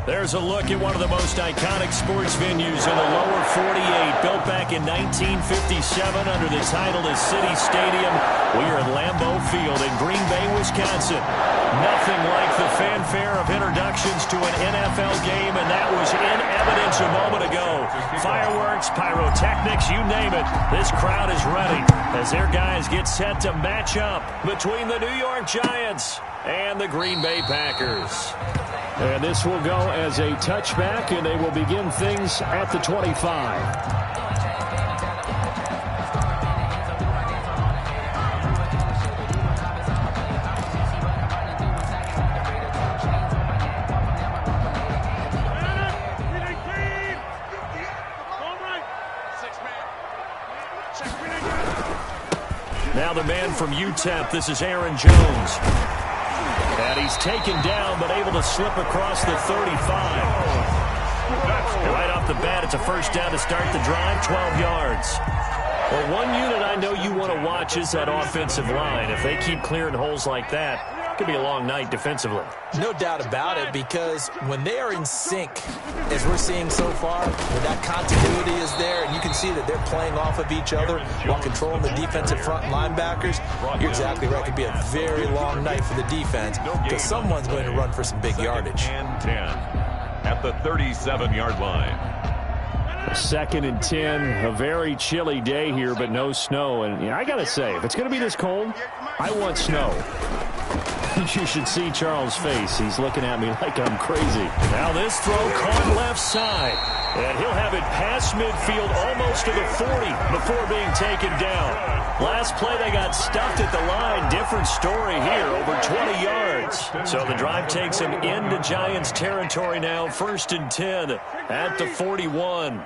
There's a look at one of the most iconic sports venues in the lower 48, built back in 1957 under the title of City Stadium. We are at Lambeau Field in Green Bay, Wisconsin. Nothing like the fanfare of introductions to an NFL game, and that was in evidence a moment ago. Fireworks, pyrotechnics, you name it. This crowd is ready as their guys get set to match up between the New York Giants and the Green Bay Packers. And this will go as a touchback, and they will begin things at the 25. Now the man from UTEP, this is Aaron Jones. And he's taken down, but able to slip across the 35. Right off the bat, it's a first down to start the drive, 12 yards. Well, one unit I know you want to watch is that offensive line. If they keep clearing holes like that, it could be a long night defensively. No doubt about it, because when they are in sync, as we're seeing so far, when that continuity is there, and you can see that they're playing off of each other while controlling the defensive front linebackers, you're exactly right. It could be a very long night for the defense, because someone's going to run for some big yardage. And 10 at the 37-yard line. 2nd and 10, a very chilly day here, but no snow. And I got to say, if it's going to be this cold, I want snow. You should see Charles' face. He's looking at me like I'm crazy. Now this throw caught left side. And he'll have it past midfield almost to the 40 before being taken down. Last play they got stuffed at the line. Different story here, over 20 yards. So the drive takes him into Giants territory now. 1st and 10 at the 41.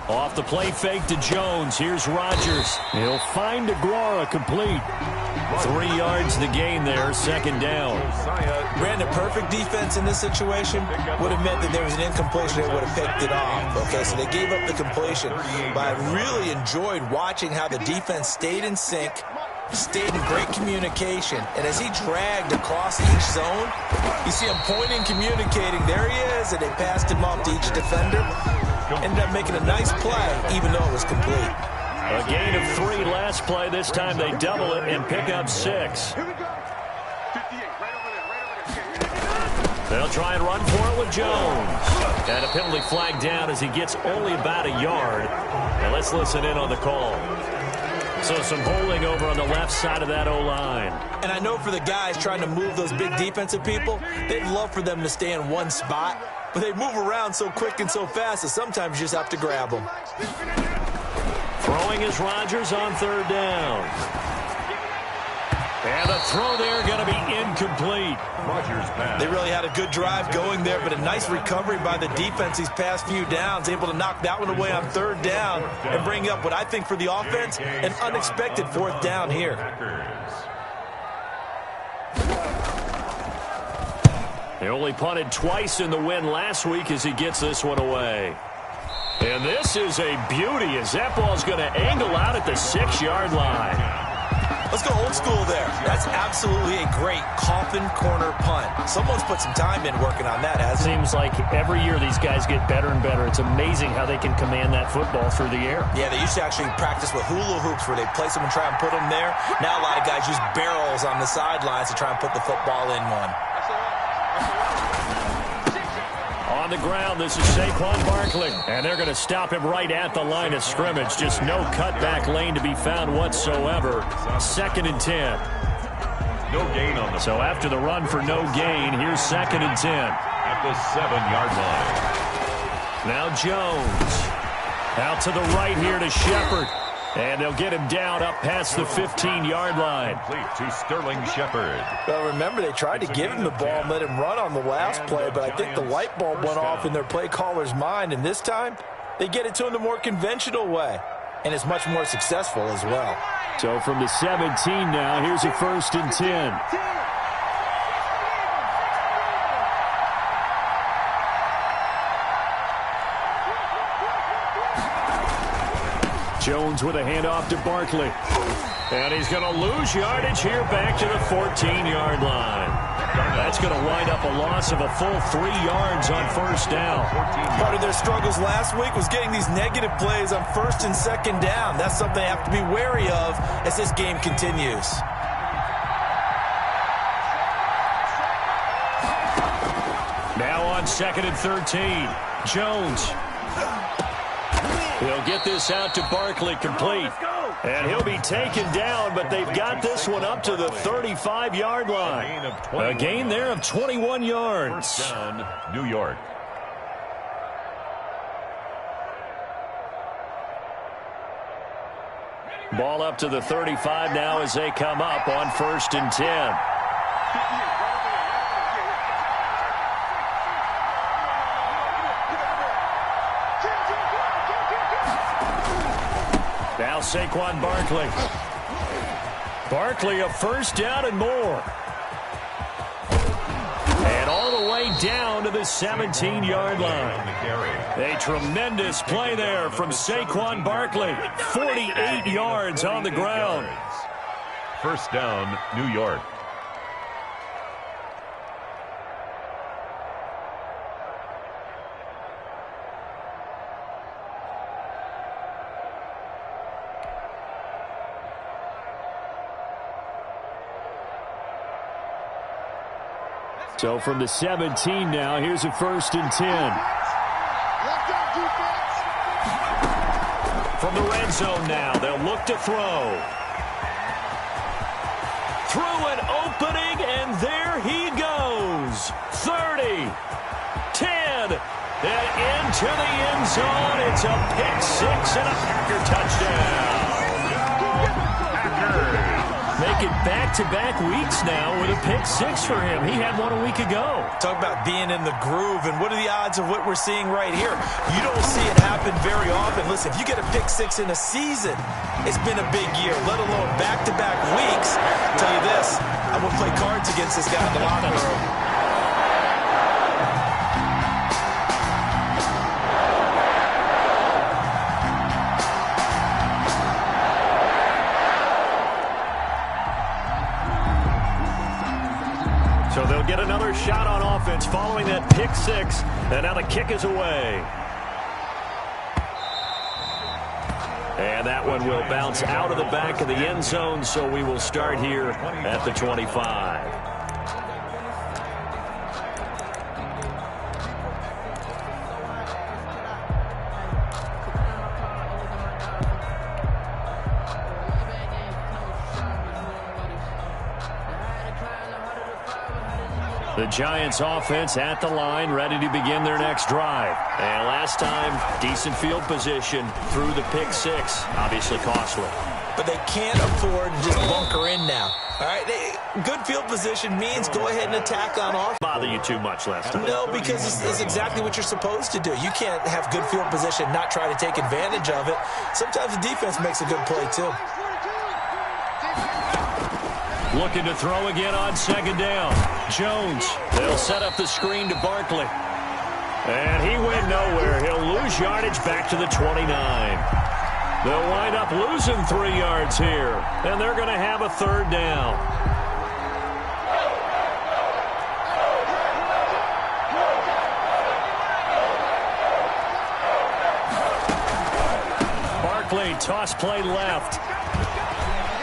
Off the play fake to Jones. Here's Rodgers. He'll find Aguara complete. 3 yards the gain there, 2nd down. Brandon, perfect defense in this situation would have meant that there was an incompletion that would have picked it off. Okay, so they gave up the completion. But I really enjoyed watching how the defense stayed in sync, stayed in great communication. And as he dragged across each zone, you see him pointing, communicating. There he is, and they passed him off to each defender. Ended up making a nice play, even though it was complete. A gain of 3 last play. This time they double it and pick up 6. They'll try and run for it with Jones. And a penalty flag down as he gets only about a yard. And let's listen in on the call. So some holding over on the left side of that O-line. And I know for the guys trying to move those big defensive people, they'd love for them to stay in one spot. But they move around so quick and so fast that sometimes you just have to grab them. Throwing is Rodgers on 3rd down. And the throw there going to be incomplete. Rodgers pass. They really had a good drive going there, but a nice recovery by the defense these past few downs, able to knock that one away on 3rd down and bring up what I think for the offense, an unexpected 4th down here. They only punted twice in the win last week as he gets this one away. And this is a beauty as that ball's going to angle out at the 6-yard line. Let's go old school there. That's absolutely a great coffin corner punt. Someone's put some time in working on that, hasn't it? Seems like every year these guys get better and better. It's amazing how they can command that football through the air. Yeah, they used to actually practice with hula hoops where they place them and try and put them there. Now a lot of guys use barrels on the sidelines to try and put the football in one. On the ground, this is Saquon Barkley. And they're going to stop him right at the line of scrimmage. Just no cutback lane to be found whatsoever. 2nd and 10. No gain on the So after the run for no gain, here's 2nd and 10. at the 7-yard line. Now Jones. Out to the right here to Shepard. And they'll get him down up past the 15-yard line. Complete to Sterling Shepard. Well, remember, they tried to give him the ball and let him run on the last play, but I think the light bulb went off in their play caller's mind, and this time they get it to him the more conventional way, and it's much more successful as well. So from the 17 now, here's a 1st and 10. Jones with a handoff to Barkley. And he's going to lose yardage here back to the 14-yard line. That's going to wind up a loss of a full 3 yards on first down. Part of their struggles last week was getting these negative plays on first and second down. That's something they have to be wary of as this game continues. Now on 2nd and 13. Jones. He'll get this out to Barkley, complete. And he'll be taken down, but they've got this one up to the 35-yard line. A gain there of 21 yards. First down, New York. Ball up to the 35 now as they come up on 1st and 10. Now Saquon Barkley. Barkley a first down and more. And all the way down to the 17-yard line. A tremendous play there from Saquon Barkley. 48 yards on the ground. First down, New York. So from the 17 now, here's a 1st and 10. From the red zone now, they'll look to throw. Through an opening, and there he goes. 30, 10, and into the end zone. It's a pick six and a Packer touchdown. Making back-to-back weeks now with a pick six for him. He had one a week ago. Talk about being in the groove, and what are the odds of what we're seeing right here? You don't see it happen very often. Listen, if you get a pick six in a season, it's been a big year, let alone back-to-back weeks. I'll tell you this, I'm going to play cards against this guy in the locker room. So they'll get another shot on offense following that pick six. And now the kick is away. And that one will bounce out of the back of the end zone. So we will start here at the 25. The Giants offense at the line, ready to begin their next drive. And last time, decent field position through the pick six. Obviously costly. But they can't afford to just bunker in now. All right, good field position means go ahead and attack on offense. Bother you too much last time? No, because it's exactly what you're supposed to do. You can't have good field position, not try to take advantage of it. Sometimes the defense makes a good play too. Looking to throw again on 2nd down. Jones. They'll set up the screen to Barkley. And he went nowhere. He'll lose yardage back to the 29. They'll wind up losing 3 yards here. And they're going to have a 3rd down. Barkley, toss play left.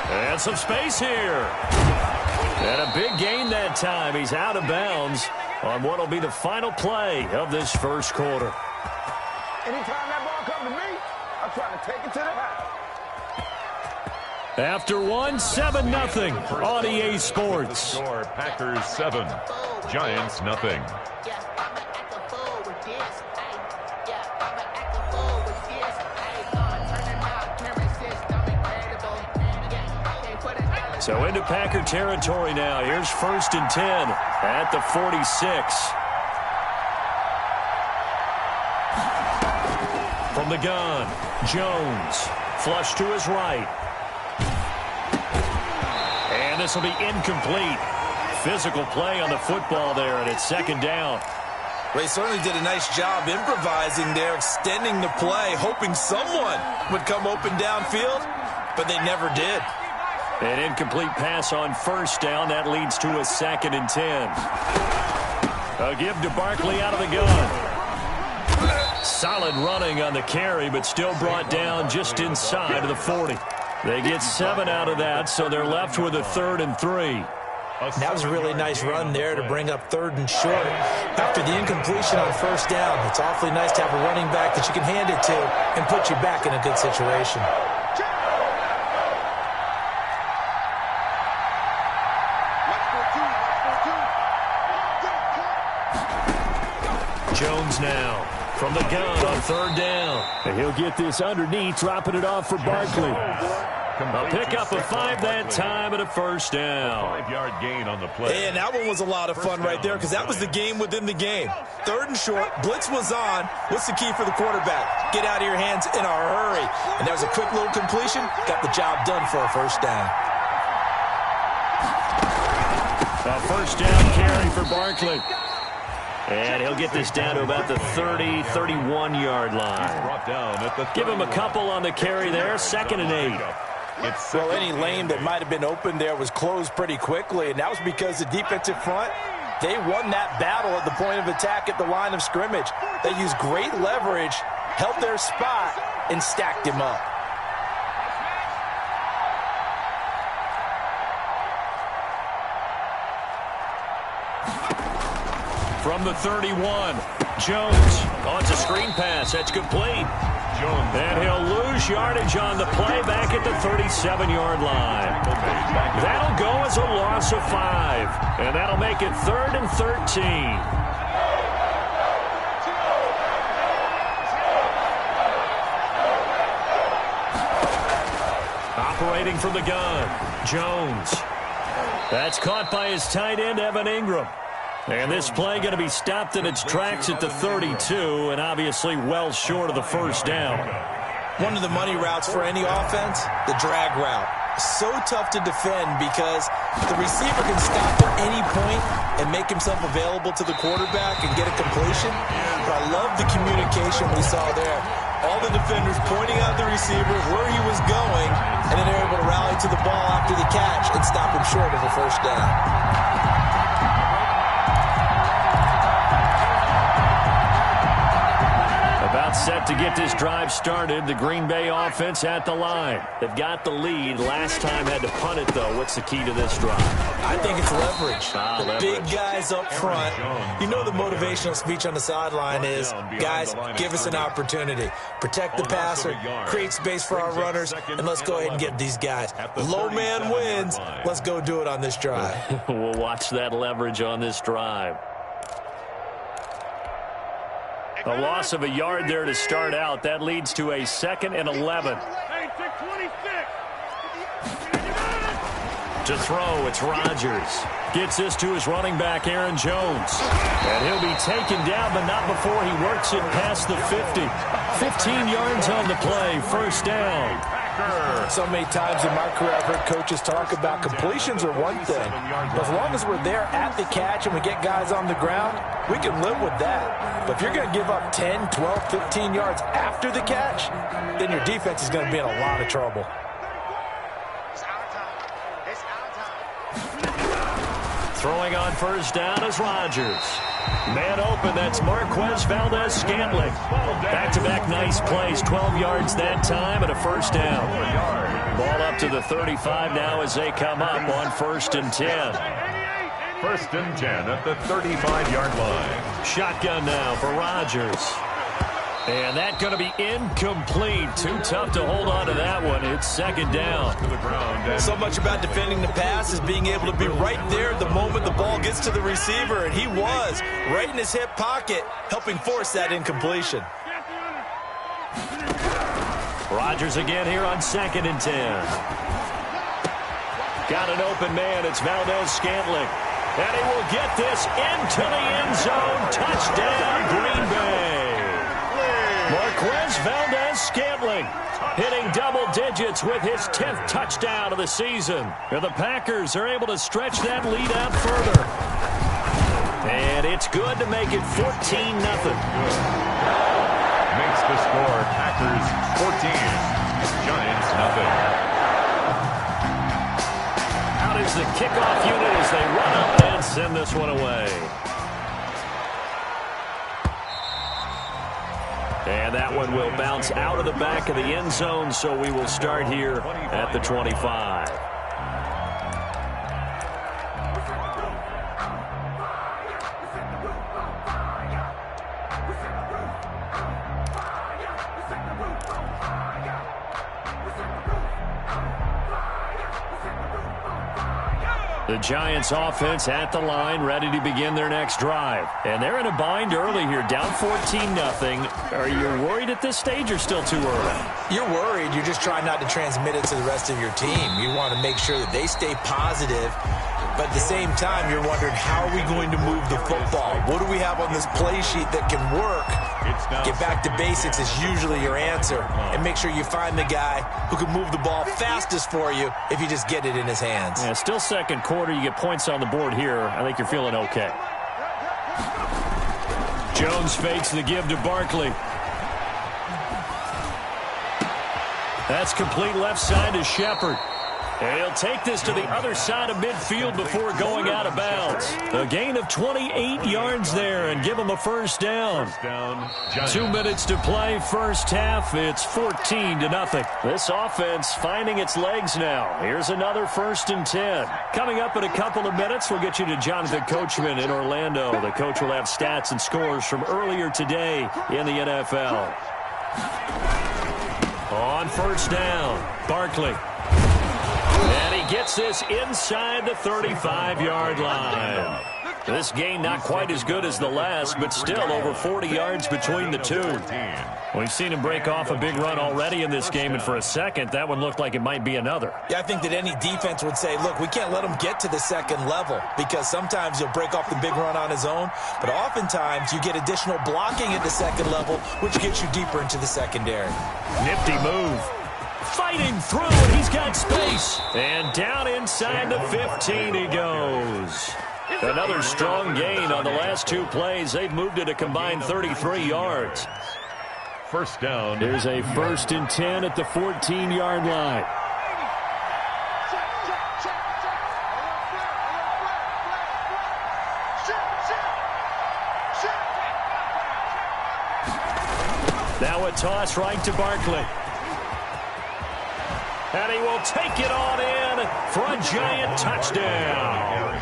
And some space here. And a big gain that time. He's out of bounds on what will be the final play of this first quarter. Anytime that ball comes to me, I'm trying to take it to the house. After one, 7-0 on EA Sports. Score, Packers 7, Giants nothing. So into Packer territory now. Here's 1st and 10 at the 46. From the gun, Jones. Flush to his right. And this will be incomplete. Physical play on the football there, and it's 2nd down. They certainly did a nice job improvising there, extending the play, hoping someone would come open downfield, but they never did. An incomplete pass on first down. That leads to a 2nd and 10. A give to Barkley out of the gun. Solid running on the carry, but still brought down just inside of the 40. They get 7 out of that, so they're left with a 3rd and 3. That was a really nice run there to bring up 3rd and short. After the incompletion on first down, it's awfully nice to have a running back that you can hand it to and put you back in a good situation. Jones now from the gun on 3rd down. And he'll get this underneath, dropping it off for Barkley. A pickup of 5 that time and a 1st down. 5-yard gain on the play. And that one was a lot of fun right there because that was the game within the game. 3rd and short, blitz was on. What's the key for the quarterback? Get out of your hands in a hurry. And that was a quick little completion. Got the job done for a 1st down. A 1st down carry for Barkley. And he'll get this down to about the 30, 31-yard line. Give him a couple on the carry there, 2nd and 8. Well, any lane that might have been open there was closed pretty quickly, and that was because the defensive front, they won that battle at the point of attack at the line of scrimmage. They used great leverage, held their spot, and stacked him up. From the 31, Jones. Oh, it's a screen pass. That's complete. Jones. And he'll lose yardage on the play back at the 37-yard line. That'll go as a loss of 5. And that'll make it 3rd and 13. Operating from the gun, Jones. That's caught by his tight end, Evan Ingram. And this play going to be stopped in its tracks at the 32, and obviously well short of the 1st down. One of the money routes for any offense, the drag route. So tough to defend because the receiver can stop at any point and make himself available to the quarterback and get a completion. But I love the communication we saw there. All the defenders pointing out the receiver where he was going, and then they're able to rally to the ball after the catch and stop him short of a 1st down. About set to get this drive started. The Green Bay offense at the line. They've got the lead. Last time had to punt it, though. What's the key to this drive? I think it's leverage. The leverage. Big guys up front. You know the motivational speech on the sideline is, guys, give us an opportunity. Protect the passer, create space for our runners, and let's go ahead and get these guys. Low man wins. Let's go do it on this drive. We'll watch that leverage on this drive. A loss of a yard there to start out. That leads to a 2nd and 11. To throw, it's Rodgers. Gets this to his running back, Aaron Jones. And he'll be taken down, but not before he works it past the 50. 15 yards on the play, 1st down. So many times in my career I've heard coaches talk about completions are one thing. But as long as we're there at the catch and we get guys on the ground, we can live with that. But if you're going to give up 10, 12, 15 yards after the catch, then your defense is going to be in a lot of trouble. Throwing on 1st down is Rodgers. Man open, that's Marquez Valdes-Scantling. Back-to-back nice plays, 12 yards that time and a 1st down. Ball up to the 35 now as they come up on 1st and 10. 1st and 10 at the 35-yard line. Shotgun now for Rodgers. And that's going to be incomplete. Too tough to hold on to that one. It's 2nd down. To the ground. So much about defending the pass is being able to be right there the moment the ball gets to the receiver. And he was right in his hip pocket, helping force that incompletion. Rodgers again here on 2nd and 10. Got an open man. It's Valdes-Scantling. And he will get this into the end zone. Touchdown, Green Bay. Marquez Valdes-Scantling hitting double digits with his 10th touchdown of the season. And the Packers are able to stretch that lead out further. And it's good to make it 14-0. Makes the score Packers 14, Giants 0. is the kickoff unit as they run up and send this one away. And that one will bounce out of the back of the end zone, so we will start here at the 25. The Giants offense at the line, ready to begin their next drive. And they're in a bind early here, down 14-0. Are you worried at this stage or still too early? You're worried. You're just trying not to transmit it to the rest of your team. You want to make sure that they stay positive. But at the same time, you're wondering, how are we going to move the football? What do we have on this play sheet that can work? Get back to basics is usually your answer. And make sure you find the guy who can move the ball fastest for you if you just get it in his hands. Yeah, still second quarter. You get points on the board here. I think you're feeling okay. Jones fakes the give to Barkley. That's complete left side to Shepard. And he'll take this to the other side of midfield before going out of bounds. A gain of 28 yards there and give him a first down. 2 minutes to play, first half. It's 14-0. This offense finding its legs now. Here's another 1st and 10. Coming up in a couple of minutes, we'll get you to Jonathan Coachman in Orlando. The coach will have stats and scores from earlier today in the NFL. On first down, Barkley. And he gets this inside the 35-yard line. This gain not quite as good as the last, but still over 40 yards between the two. We've seen him break off a big run already in this game, and for a second, that one looked like it might be another. Yeah, I think that any defense would say, look, we can't let him get to the second level, because sometimes he'll break off the big run on his own, but oftentimes you get additional blocking at the second level, which gets you deeper into the secondary. Nifty move. Fighting through, and he's got space. And down inside the 15 he goes. Another strong gain on the last 2 plays. They've moved it a combined 33 yards. First down. Here's a 1st and 10 at the 14-yard line. Now a toss right to Barkley. And he will take it on in for a Giant touchdown.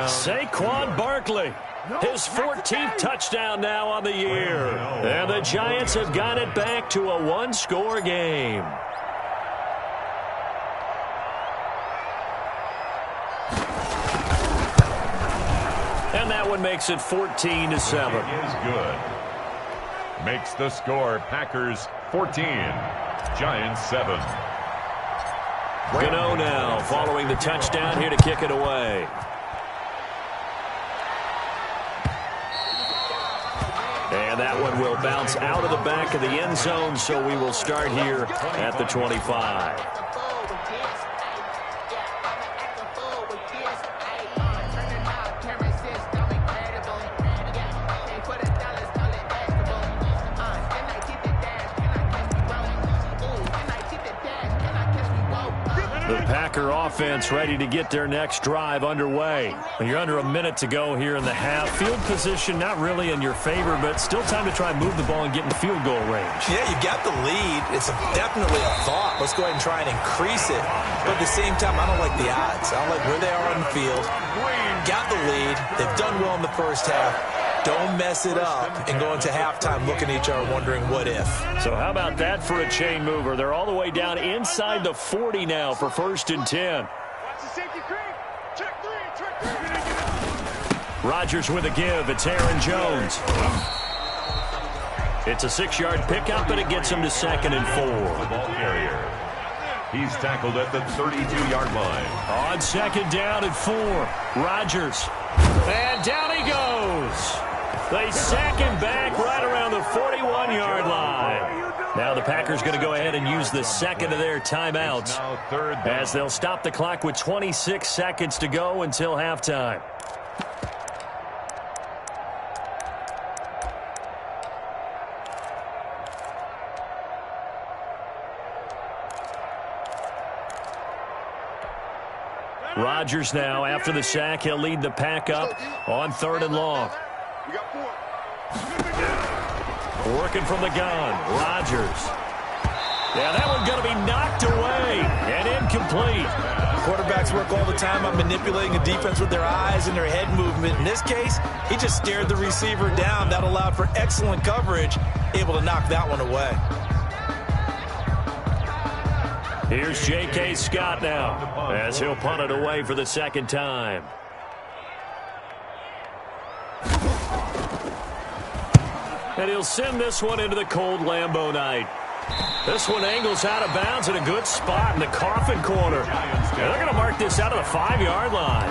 Saquon Barkley, his 14th touchdown now on the year. And the Giants have got it back to a 1-score game. And that one makes it 14-7. Is good. Makes the score Packers 14, Giants 7. Gano now following the touchdown here to kick it away. And that one will bounce out of the back of the end zone, so we will start here at the 25. Packer offense ready to get their next drive underway. You're under a minute to go here in the half. Field position not really in your favor, but still time to try and move the ball and get in field goal range. Yeah, you got the lead. It's definitely a thought. Let's go ahead and try and increase it. But at the same time, I don't like the odds. I don't like where they are on the field. Got the lead. They've done well in the first half. Don't mess it up and go into halftime looking at each other wondering what if. So how about that for a chain mover? They're all the way down inside the 40 now for 1st and 10. Rodgers with a give. It's Aaron Jones. It's a 6-yard pickup, and it gets him to 2nd and 4. Ball carrier. He's tackled at the 32-yard line. On 2nd down and 4. Rodgers. And down he goes. They sack him back right around the 41-yard line. Now the Packers going to go ahead and use the second of their timeouts as they'll stop the clock with 26 seconds to go until halftime. Rodgers now, after the sack, he'll lead the pack up on 3rd and long. Working from the gun, Rodgers. Yeah, that one's going to be knocked away and incomplete. Quarterbacks work all the time on manipulating the defense with their eyes and their head movement. In this case, he just stared the receiver down. That allowed for excellent coverage, able to knock that one away. Here's J.K. Scott now, as he'll punt it away for the 2nd time. And he'll send this one into the cold Lambeau night. This one angles out of bounds in a good spot in the coffin corner. And they're going to mark this out of the 5-yard line.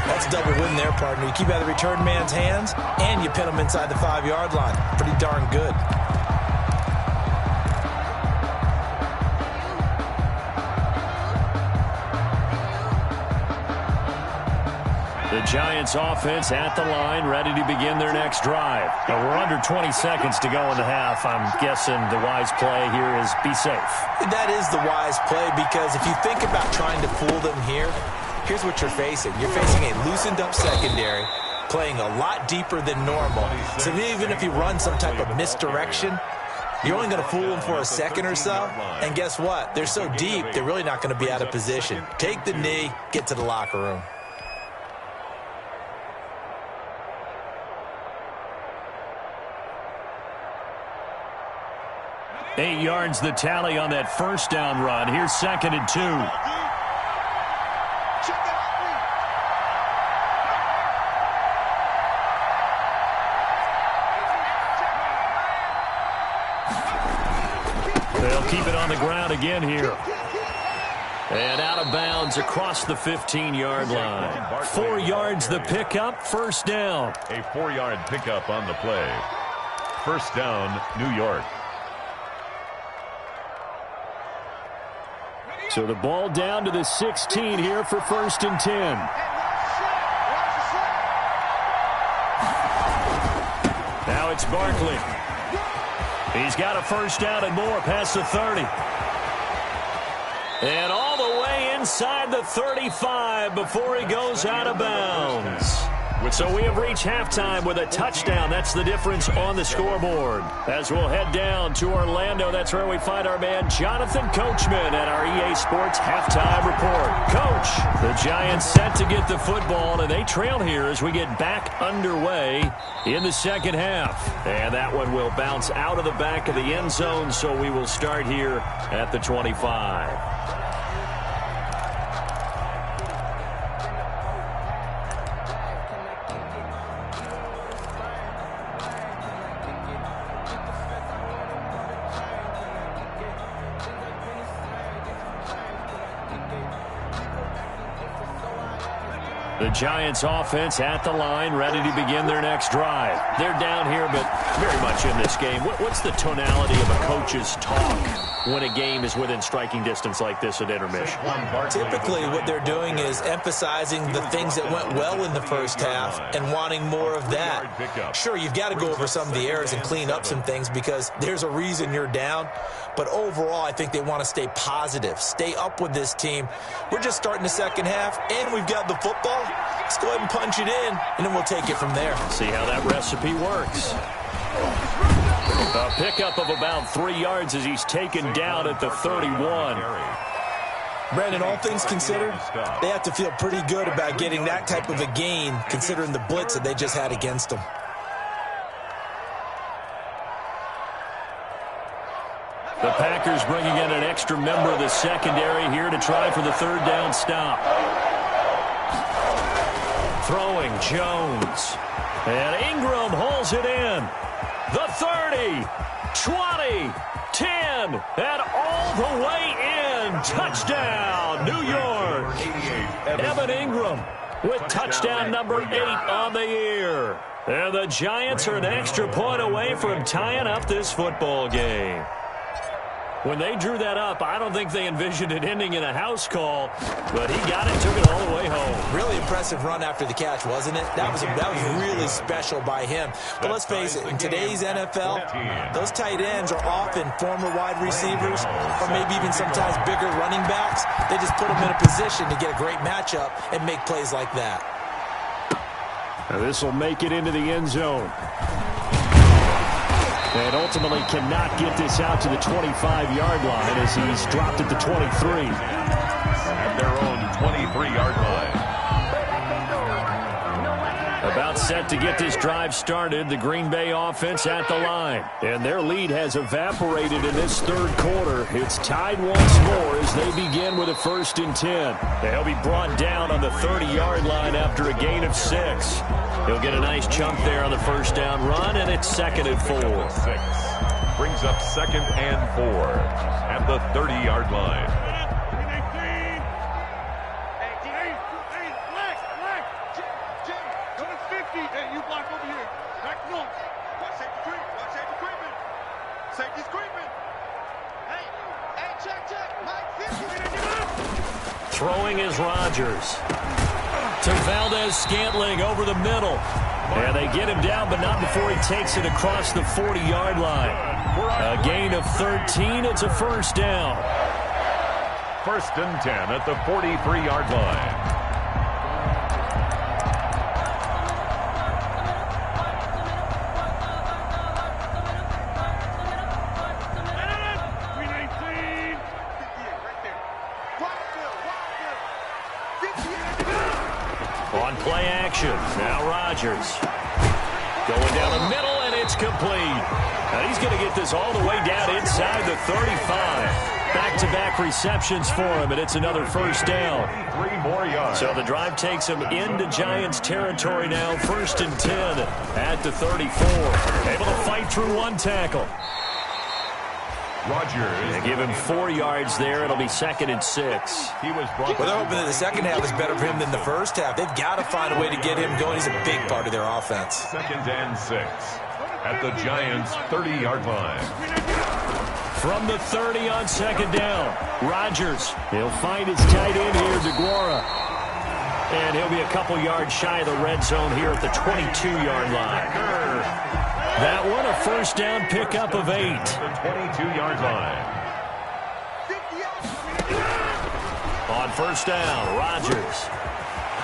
That's a double win there, partner. You keep out of the return man's hands, and you pin him inside the 5-yard line. Pretty darn good. The Giants offense at the line, ready to begin their next drive. But we're under 20 seconds to go in the half. I'm guessing the wise play here is be safe. That is the wise play, because if you think about trying to fool them here, here's what you're facing. You're facing a loosened up secondary, playing a lot deeper than normal. So even if you run some type of misdirection, you're only going to fool them for a second or so. And guess what? They're so deep, they're really not going to be out of position. Take the knee, get to the locker room. Eight yards the tally on that first down run. Here's 2nd and 2. They'll keep it on the ground again here. And out of bounds across the 15-yard line. 4 yards the pickup, 1st down. A 4-yard pickup on the play. 1st down, New York. So the ball down to the 16 here for 1st and 10. Now it's Barkley. He's got a 1st down and more past the 30. And all the way inside the 35 before he goes out of bounds. So we have reached halftime with a touchdown. That's the difference on the scoreboard. As we'll head down to Orlando, that's where we find our man Jonathan Coachman at our EA Sports Halftime Report. Coach, the Giants set to get the football, and they trail here as we get back underway in the 2nd half. And that one will bounce out of the back of the end zone, so we will start here at the 25. The Giants offense at the line, ready to begin their next drive. They're down here, but very much in this game. What's the tonality of a coach's talk when a game is within striking distance like this at intermission? Typically, what they're doing is emphasizing the things that went well in the first half and wanting more of that. Sure, you've got to go over some of the errors and clean up some things because there's a reason you're down. But overall, I think they want to stay positive, stay up with this team. We're just starting the 2nd half, and we've got the football. Let's go ahead and punch it in, and then we'll take it from there. See how that recipe works. A pickup of about 3 yards as he's taken down at the 31. Brandon, all things considered, they have to feel pretty good about getting that type of a gain, considering the blitz that they just had against them. The Packers bringing in an extra member of the secondary here to try for the 3rd down stop. Throwing Jones. And Ingram holds it in. The 30, 20, 10, and all the way in. Touchdown, New York. Evan Ingram with touchdown number 8 on the year. And the Giants are an extra point away from tying up this football game. When they drew that up, I don't think they envisioned it ending in a house call, but he got it, took it all the way home. Really impressive run after the catch, wasn't it? That was really special by him. But let's face it, in today's NFL, those tight ends are often former wide receivers or maybe even sometimes bigger running backs. They just put them in a position to get a great matchup and make plays like that. Now this will make it into the end zone. And ultimately cannot get this out to the 25-yard line as he's dropped at the 23. At their own 23-yard line. About set to get this drive started, the Green Bay offense at the line. And their lead has evaporated in this third quarter. It's tied once more as they begin with a 1st and 10. They'll be brought down on the 30-yard line after a gain of 6. He'll get a nice chunk there on the first down run, and it's 2nd and 4. 6. Brings up 2nd and 4 at the 30-yard line. Throwing is Rodgers. To Valdez-Scantling over the middle. And they get him down, but not before he takes it across the 40-yard line. A gain of 13. It's a first down. 1st and 10 at the 43-yard line. On play action, now Rodgers. Going down the middle, and it's complete. Now he's going to get this all the way down inside the 35. Back-to-back receptions for him, and it's another first down. 3 more yards. So the drive takes him into Giants territory now, 1st and 10 at the 34. Able to fight through one tackle. Rodgers. They give him 4 yards there. It'll be 2nd and 6. He was brought Well, they're hoping that the second half is better for him than the first half. They've got to find a way to get him going. He's a big part of their offense. 2nd and 6 at the Giants' 30-yard line. From the 30 on 2nd down, Rodgers. He'll find his tight end here, DeGuara. And he'll be a couple yards shy of the red zone here at the 22-yard line. That one a first down pickup of 8. The 22-yard line. On first down, Rodgers.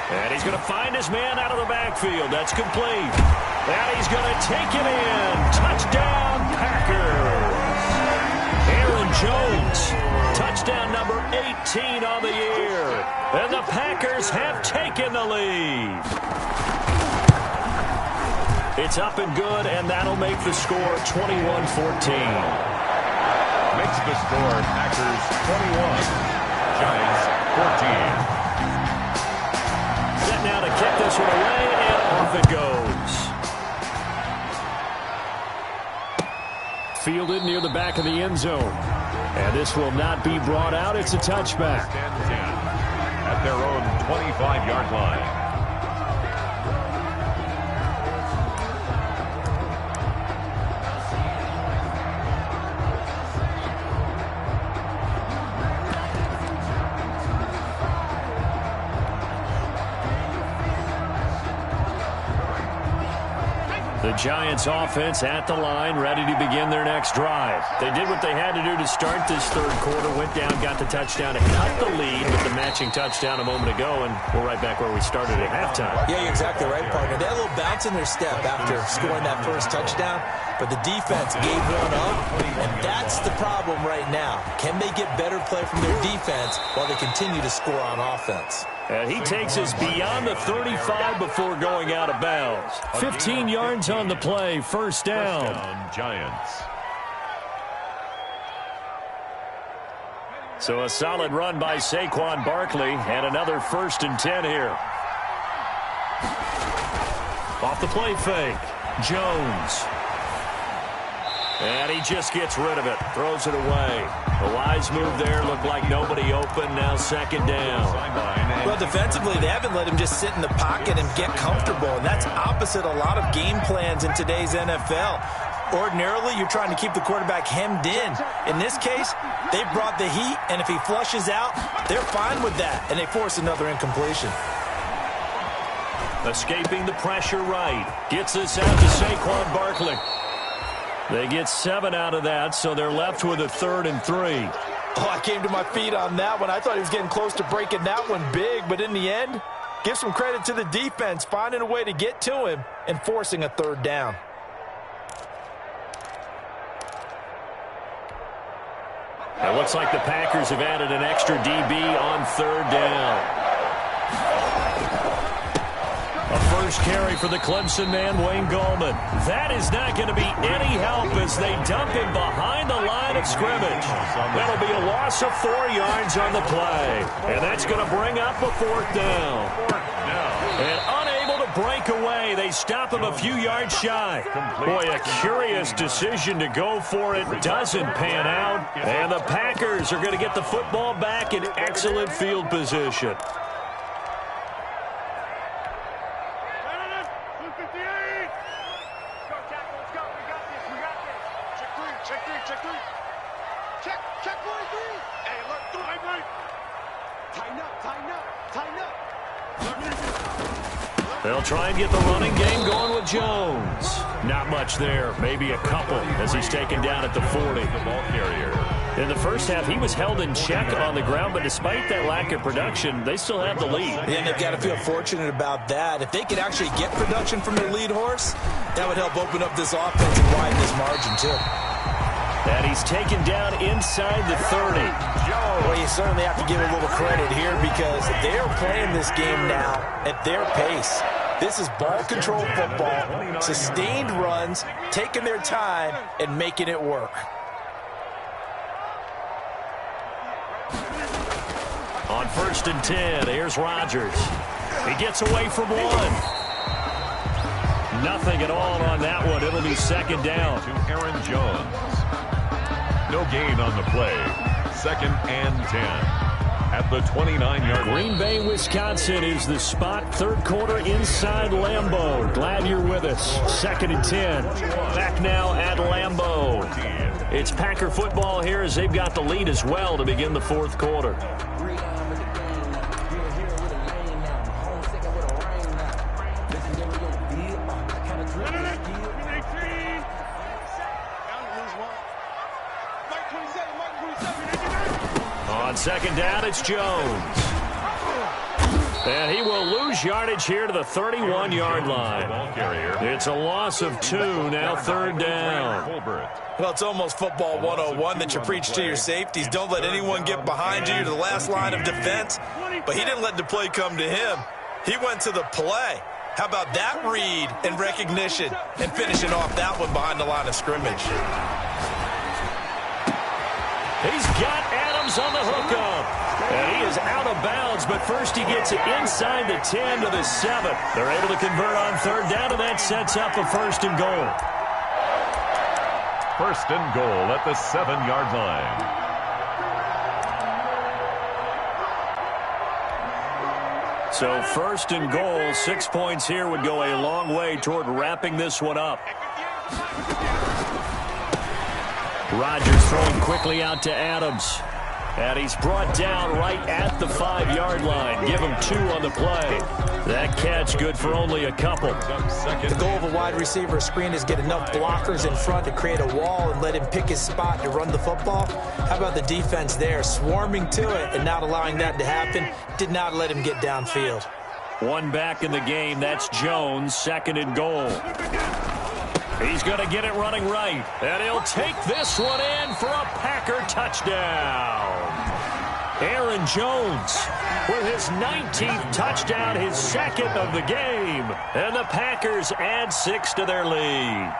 And he's going to find his man out of the backfield. That's complete. And he's going to take it in. Touchdown, Packers. Aaron Jones. Touchdown number 18 on the year. And the Packers have taken the lead. It's up and good, and that'll make the score 21-14. Makes the score Packers 21, Giants 14. Set now to kick this one away, and off it goes. Fielded near the back of the end zone. And this will not be brought out. It's a touchback. 10 at their own 25-yard line. The Giants offense at the line, ready to begin their next drive. They did what they had to do to start this third quarter, went down, got the touchdown to cut the lead with the matching touchdown a moment ago, and we're right back where we started at halftime. Yeah, you're exactly right, partner. They had a little bounce in their step after scoring that first touchdown, but the defense gave one up, and that's the problem right now. Can they get better play from their defense while they continue to score on offense? And he takes us beyond the 35 before going out of bounds. 15 yards on the play, first down. Giants. So a solid run by Saquon Barkley, and another 1st and 10 here. Off the play fake, Jones. And he just gets rid of it, throws it away. A wise move there, looked like nobody open, now 2nd down. Well, defensively, they haven't let him just sit in the pocket and get comfortable, and that's opposite a lot of game plans in today's NFL. Ordinarily, you're trying to keep the quarterback hemmed in. In this case, they brought the heat, and if he flushes out, they're fine with that, and they force another incompletion. Escaping the pressure right. Gets this out to Saquon Barkley. They get 7 out of that, so they're left with a 3rd and 3. Oh, I came to my feet on that one. I thought he was getting close to breaking that one big, but in the end, give some credit to the defense, finding a way to get to him and forcing a third down. It looks like the Packers have added an extra DB on third down. A first carry for the Clemson man, Wayne Gallman. That is not going to be any help as they dump him behind the line of scrimmage. That'll be a loss of 4 yards on the play. And that's going to bring up a fourth down. And unable to break away, they stop him a few yards shy. Boy, a curious decision to go for it. Doesn't pan out. And the Packers are going to get the football back in excellent field position. They'll try and get the running game going with Jones. Not much there, maybe a couple as he's taken down at the 40. The ball carrier. In the first half, he was held in check on the ground, but despite that lack of production, they still have the lead. And they've got to feel fortunate about that. If they could actually get production from their lead horse, that would help open up this offense and widen this margin, too. And he's taken down inside the 30. Well, you certainly have to give a little credit here because they're playing this game now at their pace. This is ball control football, sustained runs, taking their time, and making it work. On 1st and 10, here's Rodgers. He gets away from one. Nothing at all on that one. It'll be second down. To Aaron Jones. No gain on the play. 2nd and 10. At the 29-yard line. Green Bay, Wisconsin is the spot. Third quarter inside Lambeau. Glad you're with us. 2nd and 10. Back now at Lambeau. It's Packer football here as they've got the lead as well to begin the fourth quarter. On second down, it's Jones. And he will lose yardage here to the 31-yard line. It's a loss of 2, now third down. Well, it's almost football 101 that you preach to your safeties. Don't let anyone get behind you. You're the last line of defense. But he didn't let the play come to him. He went to the play. How about that read and recognition and finishing off that one behind the line of scrimmage? He's got Adams on the hookup. And he is out of bounds, but first he gets it inside the 10 to the 7. They're able to convert on third down, and that sets up a 1st and goal. 1st and goal at the 7-yard line. So 1st and goal, 6 points here would go a long way toward wrapping this one up. Rodgers throwing quickly out to Adams. And he's brought down right at the 5-yard line. Give him 2 on the play. That catch good for only a couple. The goal of a wide receiver screen is get enough blockers in front to create a wall and let him pick his spot to run the football. How about the defense there, swarming to it and not allowing that to happen? Did not let him get downfield. One back in the game. That's Jones, 2nd and goal. He's going to get it running right. And he'll take this one in for a Packer touchdown. Aaron Jones with his 19th touchdown, his 2nd of the game. And the Packers add 6 to their lead.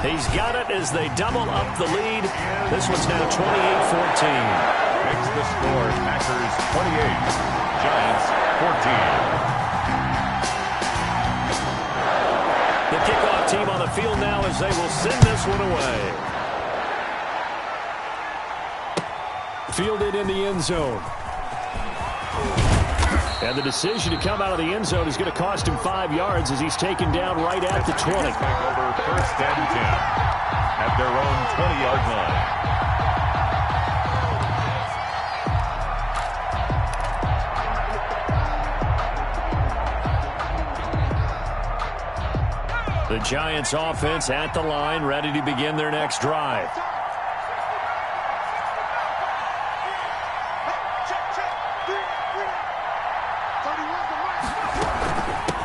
He's got it as they double up the lead. This one's now 28-14. Makes the score Packers 28, Giants 14. The kickoff team on the field now as they will send this one away. Fielded in the end zone. And the decision to come out of the end zone is going to cost him 5 yards as he's taken down right at the 20. Back over 1st and 10 at their own 20-yard line. The Giants offense at the line, ready to begin their next drive.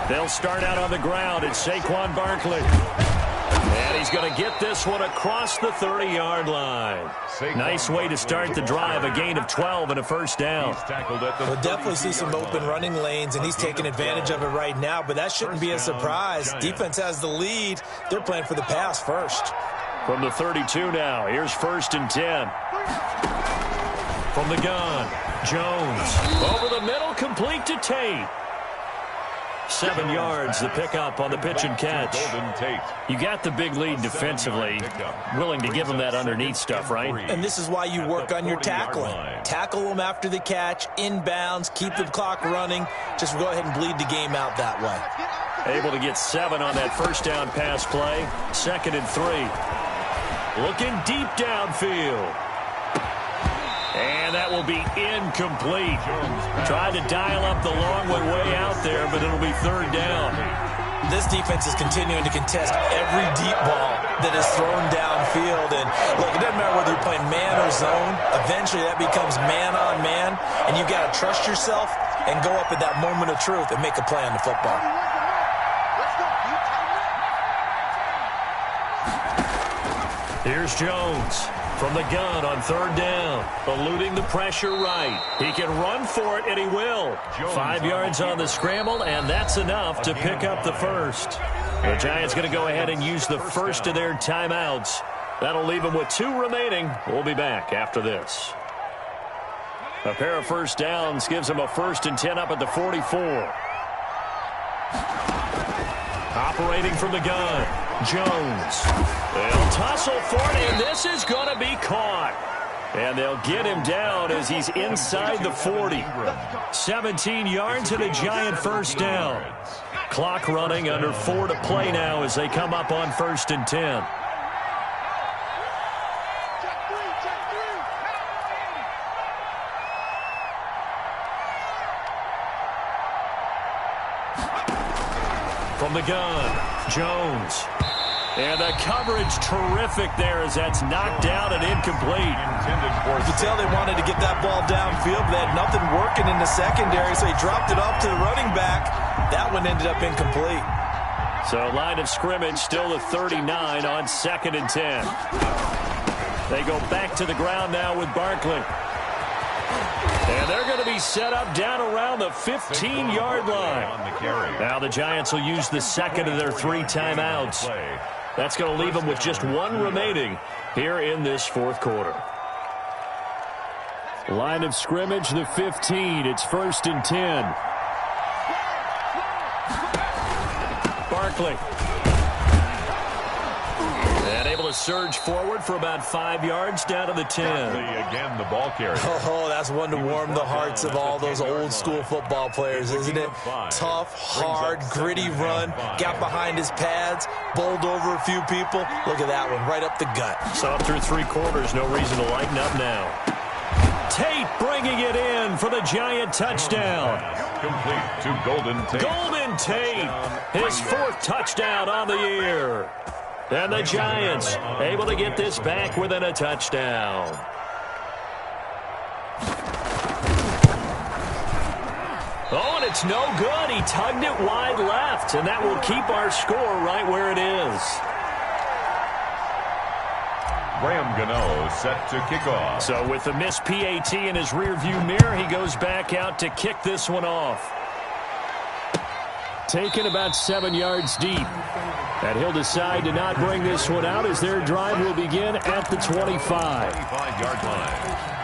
They'll start out on the ground. It's Saquon Barkley. And he's going to get this one across the 30-yard line. Nice way to start the drive, a gain of 12 and a first down. We'll definitely see some open running lanes, and he's taking advantage of it right now, but that shouldn't be a surprise. Defense has the lead. They're playing for the pass first. From the 32 now, here's 1st and 10. From the gun, Jones. Over the middle, complete to Tate. 7 yards, the pickup on the pitch and catch. You got the big lead defensively. Willing to give them that underneath stuff, right? And this is why you work on your tackling. Tackle them after the catch, inbounds, keep the clock running. Just go ahead and bleed the game out that way. Able to get 7 on that first down pass play. 2nd and 3. Looking deep downfield. And that will be incomplete. Tried to dial up the long one way out there, but it'll be 3rd down. This defense is continuing to contest every deep ball that is thrown downfield. And look, it doesn't matter whether you're playing man or zone. Eventually that becomes man on man, and you've got to trust yourself and go up at that moment of truth and make a play on the football. Here's Jones. From the gun on 3rd down, eluding the pressure right. He can run for it, and he will. 5 yards on the scramble, and that's enough to pick up the first. The Giants going to go ahead and use the first of their timeouts. That'll leave them with 2 remaining. We'll be back after this. A pair of first downs gives them a 1st and 10 up at the 44. Operating from the gun, Jones. They'll tussle for it, and this is going to be caught. And they'll get him down as he's inside the 40. 17 yards and a Giant first down. Clock running, under 4 to play now as they come up on 1st and 10. From the gun, Jones. And the coverage terrific there as that's knocked down and incomplete. You could tell they wanted to get that ball downfield, but they had nothing working in the secondary, so he dropped it off to the running back. That one ended up incomplete. So line of scrimmage still at 39 on 2nd and 10. They go back to the ground now with Barkley. And they're going to be set up down around the 15-yard line. Now the Giants will use the 2nd of their 3 timeouts. That's going to leave them with just 1 remaining here in this 4th quarter. Line of scrimmage, the 15. It's 1st and 10. Barkley. And able to surge forward for about 5 yards down to the 10. Again, the ball carrier. Oh, that's one to warm the hearts of all those old school football players, isn't it? Tough, hard, gritty run. Got behind his pads, bowled over a few people. Look at that one, right up the gut. So up through 3 quarters, no reason to lighten up now. Tate bringing it in for the Giant touchdown. Complete to Golden Tate. Golden Tate, his 4th touchdown on the year. And the Giants able to get this back within a touchdown. Oh, and it's no good. He tugged it wide left, and that will keep our score right where it is. Graham Gano set to kick off. So with the missed PAT in his rearview mirror, he goes back out to kick this one off. Taken about 7 yards deep. And he'll decide to not bring this one out as their drive will begin at the 25. 25-yard line.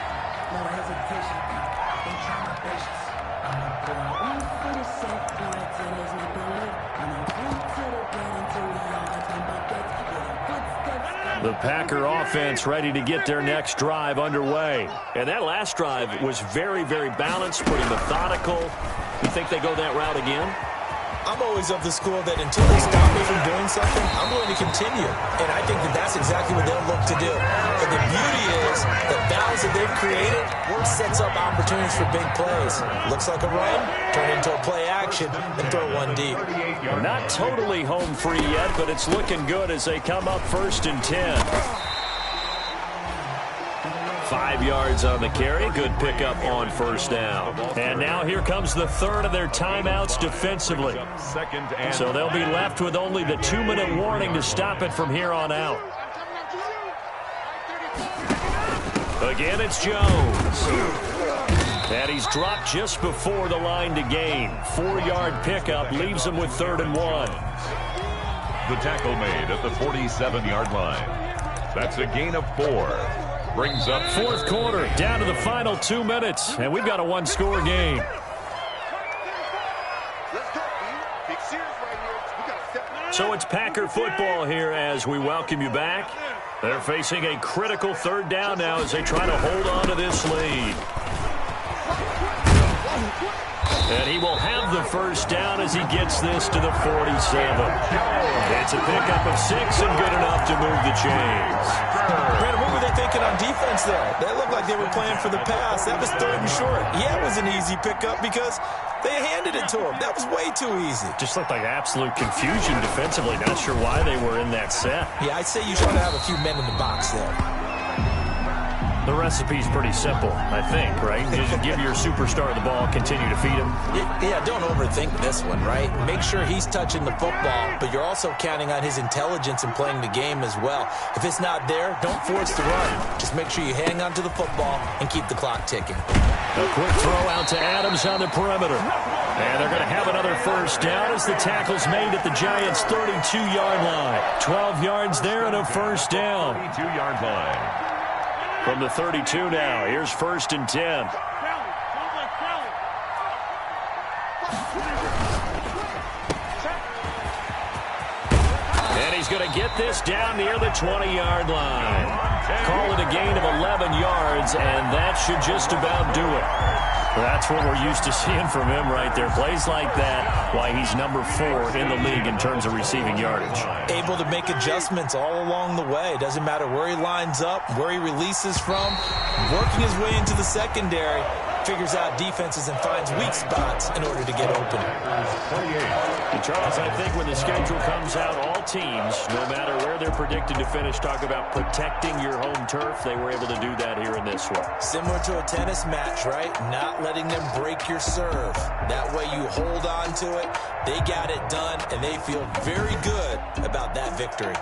The Packer offense ready to get their next drive underway. And that last drive was very, very balanced, pretty methodical. You think they go that route again? I'm always of the school that until they stop me from doing something, I'm going to continue. And I think that that's exactly what they'll look to do. But the beauty is the balance that they've created sets up opportunities for big plays. Looks like a run, turn into a play action, and throw one deep. Not totally home free yet, but it's looking good as they come up 1st and 10. 5 yards on the carry. Good pickup on first down. And now here comes the third of their timeouts defensively. So they'll be left with only the 2-minute warning to stop it from here on out. Again, it's Jones. And he's dropped just before the line to gain. 4-yard pickup leaves him with 3rd and 1. The tackle made at the 47-yard line. That's a gain of 4. Brings up fourth quarter, down to the final 2 minutes, and we've got a one-score game. So it's Packer football here as we welcome you back. They're facing a critical 3rd down now as they try to hold on to this lead. And he will have the first down as he gets this to the 47. It's a pickup of 6 and good enough to move the chains. Brandon, what were they thinking on defense there? They looked like they were playing for the pass. That was 3rd and short. Yeah, it was an easy pickup because they handed it to him. That was way too easy. Just looked like absolute confusion defensively. Not sure why they were in that set. Yeah, I'd say you should have a few men in the box there. The recipe's pretty simple, I think, right? You just give your superstar the ball, continue to feed him. Yeah, don't overthink this one, right? Make sure he's touching the football, but you're also counting on his intelligence in playing the game as well. If it's not there, don't force the run. Just make sure you hang on to the football and keep the clock ticking. A quick throw out to Adams on the perimeter. And they're going to have another first down as the tackle's made at the Giants' 32-yard line. 12 yards there and a first down. 32-yard line. From the 32 now, here's 1st and 10. And he's going to get this down near the 20-yard line. Call it a gain of 11 yards, and that should just about do it. That's what we're used to seeing from him right there. Plays like that, why he's number 4 in the league in terms of receiving yardage. Able to make adjustments all along the way. Doesn't matter where he lines up, where he releases from. Working his way into the secondary. Figures out defenses and finds weak spots in order to get open. And Charles, I think when the schedule comes out, all teams, no matter where they're predicted to finish, talk about protecting your home turf. They were able to do that here in this one. Similar to a tennis match, right? Not letting them break your serve. That way you hold on to it. They got it done, and they feel very good about that victory.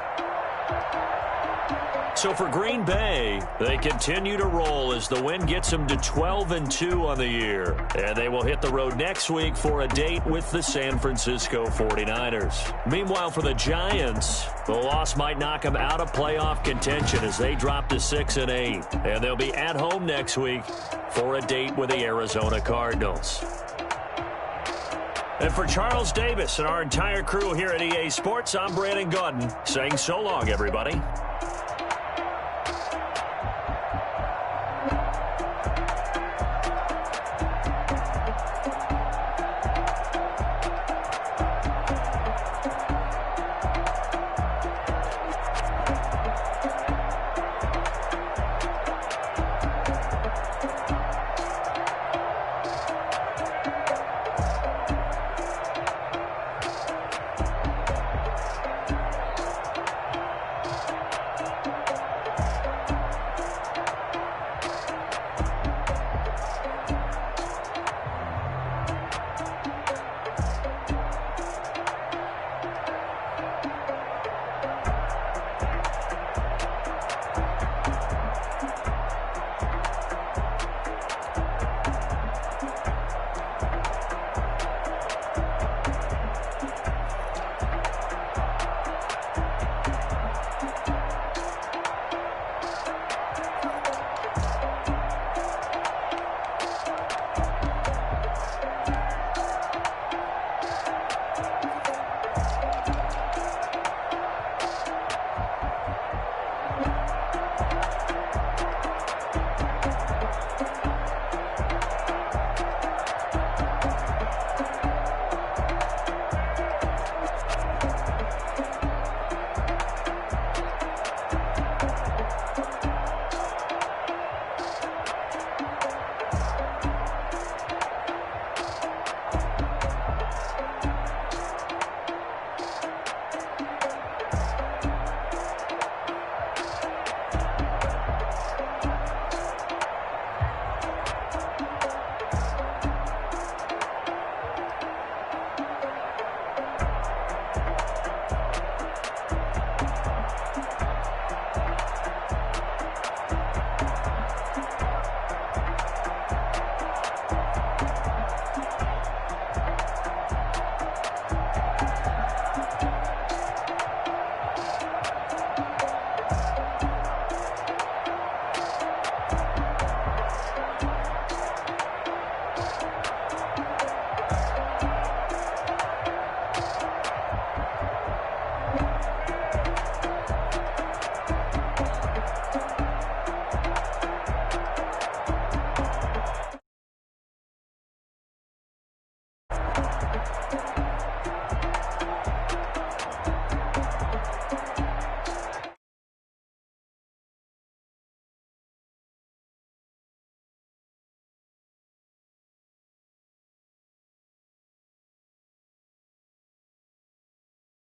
So for Green Bay, they continue to roll as the win gets them to 12-2 on the year. And they will hit the road next week for a date with the San Francisco 49ers. Meanwhile, for the Giants, the loss might knock them out of playoff contention as they drop to 6-8. And they'll be at home next week for a date with the Arizona Cardinals. And for Charles Davis and our entire crew here at EA Sports, I'm Brandon Gaudin saying so long, everybody.